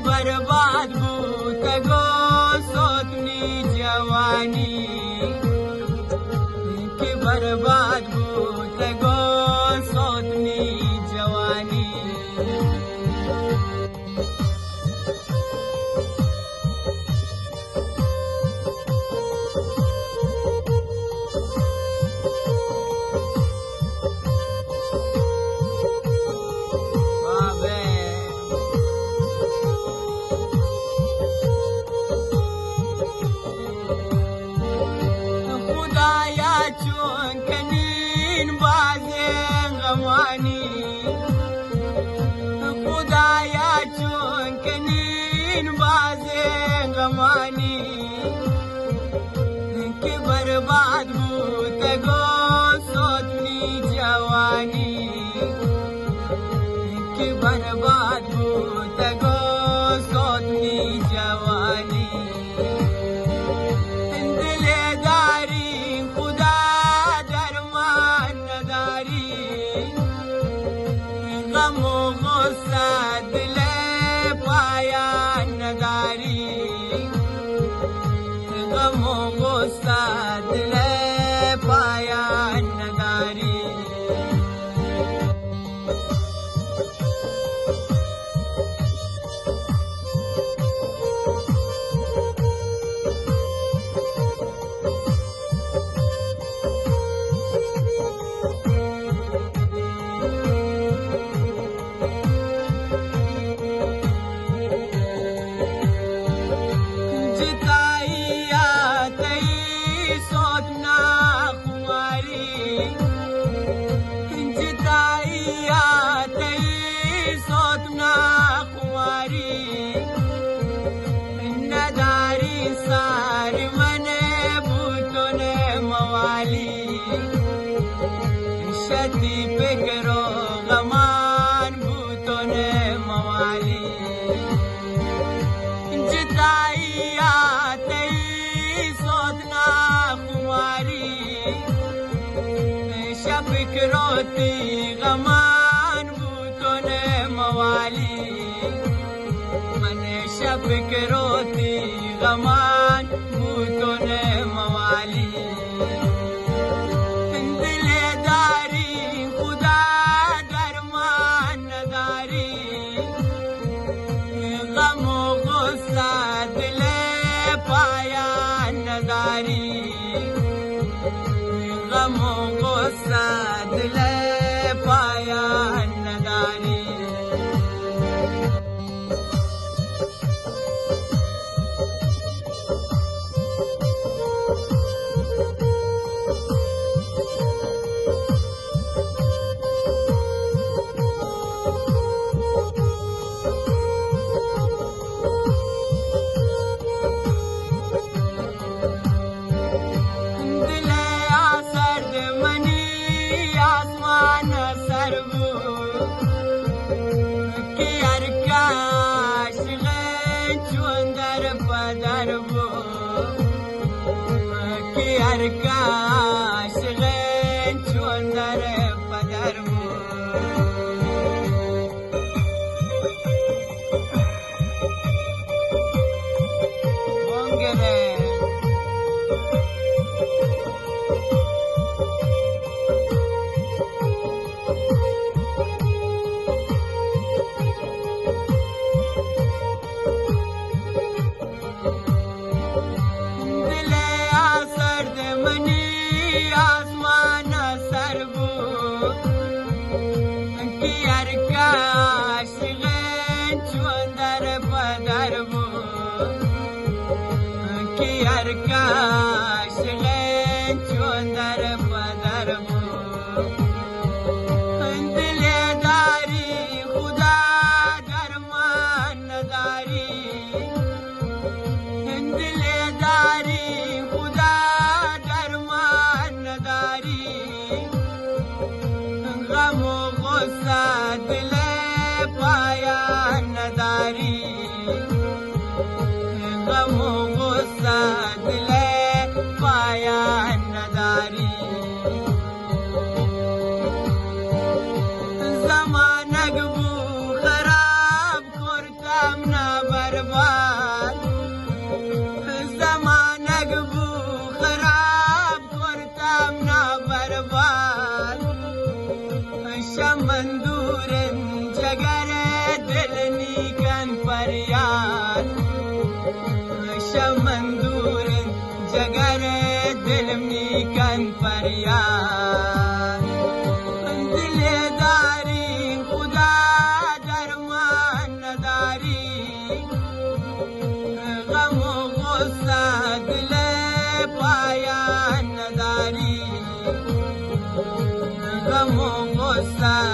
बर्बाद भूत गो सोतनी जवानी की बर्बाद भूत गो सोतनी जवानी खुदाया चून कनीन बाजे गमानी की बर्बाद भूत गो सोतनी जवानी की बर्बाद भूत गो सोतनी जवानी दिलेदारी खुदा दरमानदारी गमो गुस्सा दिले पाया नदारी गमो गुस्सा दिले पाया नदारी शती पे करो गमान भूतों ने मवाली जिताई आते सोतना कुमारी शफिक रोती गमान भूतों ने मवाली मन शफिक रोती गमान भूतों ने मवाली गमो गुस्सा दिले पाया नदारी کی ارکاش غن چون در پدرمو بونگره ارکاش غن چون در پدرمو دل داری خدا درمان نداری دل داری خدا درمان نداری غم و غصه دل پایان نداری غم و غصه دل پایان نداری زمانک بو خراب کرتم نه برباد زمانک بو خراب کرتم نه برباد شمن دورن جگر دل نیکن فریاد شمن دورن جگر دل نیکن فریاد دل داری خدا درمان نداری غم و غصه دل پایان نداری غم و غصه